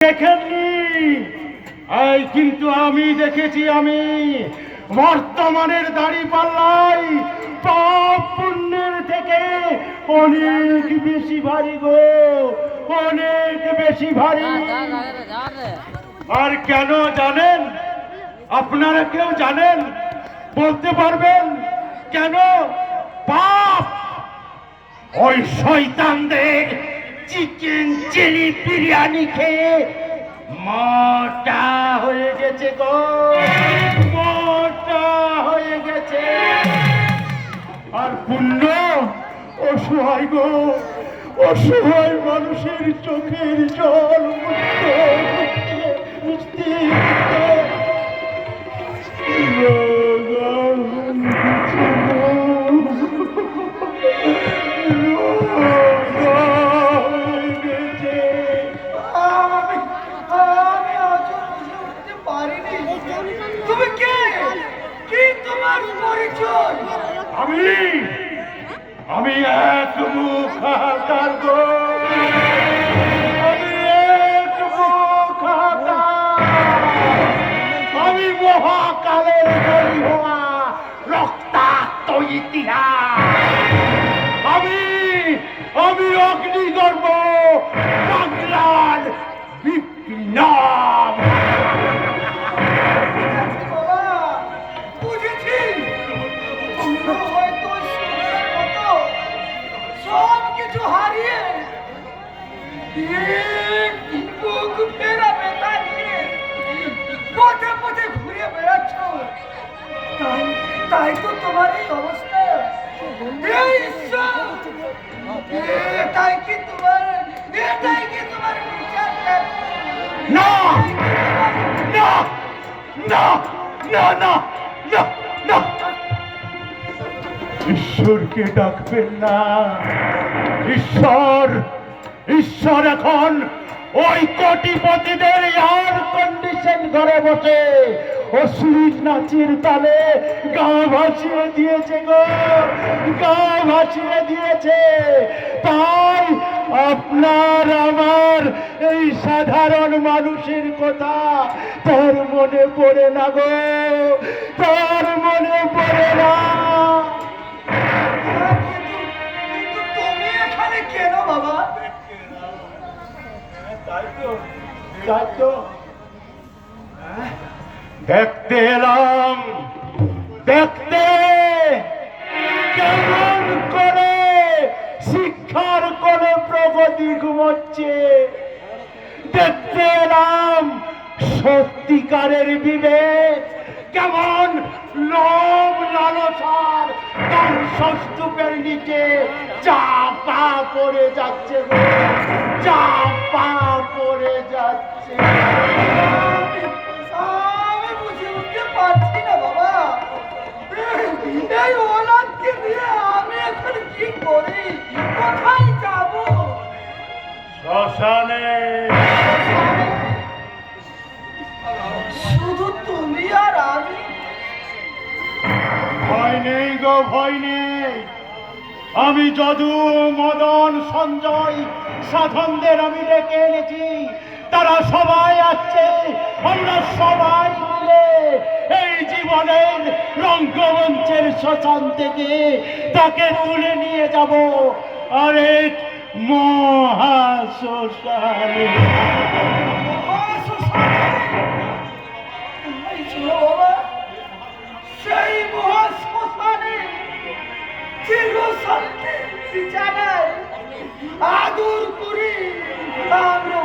দেখেননি কিন্তু আমি দেখেছি। আমি বর্তমানের দাঁড়িপাল্লাই পাপ পুণ্যের থেকে অনেক বেশি ভারী গো, অনেক বেশি ভারী। আর কেন জানেন? আপনারা কেউ জানেন? বলতে পারবেন কেন? পাপ ওই শয়তানদের চিকেন চিলি বিরিয়ানি খেয়ে মোটা হয়ে গেছে গো, মোটা হয়ে গেছে। আর পুণ্য অসহায় গো, অসহায় মানুষের চোখের জল মুছতে আমি এক মুখ হাহাকার গো, আমি এক মুখ হাহাকার। আমি মহাকালের তৈরি হওয়া রক্তাক্ত ইতিহাস। আমি অগ্নিগর্ভ বাংলার বিপ্লব। তাই তো তোমার এই অবস্থা। এটাই কি তোমার বিচার? না না না না না না না, ঈশ্বরকে ডাকবেন না। ঈশ্বর এখন ওই কোটিপতিদের এয়ার কন্ডিশন ঘরে বসে অশ্লীল নাচের তালে গা ভাসিয়ে দিয়েছে গো, গা ভাসিয়ে দিয়েছে। তাই আপনার আমার এই সাধারণ মানুষের কথা তার মনে পড়ে না গো, তার মনে পড়ে না। তুমি এখানে কেন বাবা? দেখতে এলাম, দেখতে কেমন করে শিক্ষার কোলে প্রগতি ঘুমোচ্ছে। দেখতে এলাম সত্যিকারের বিবেক কেমন লোভ লালসার ধ্বংসস্তূপের নিচে চাপা পড়ে যাচ্ছে গো, চাপা পড়ে যাচ্ছে। আমি বুঝে উঠতে পারছি না বাবা, এই ওলাদকে নিয়ে আমি এখন কি করি, কোথায় যাব? শ্মশানে। শুধু তুমি আর আমি? ভয় নেই গো, ভয় নেই। আমি যদু, মদন, সঞ্জয় সাধনদের আমি ডেকে এনেছি। তারা সবাই আসছে। আমরা সবাই মিলে এই জীবনের রঙ্গমঞ্চের শ্মশান থেকে তাকে তুলে নিয়ে যাব আরেক মহাশ্মশানে। সেই মহাশ্মশানে চিরশান্তির বিছানায় আদর করি আমরা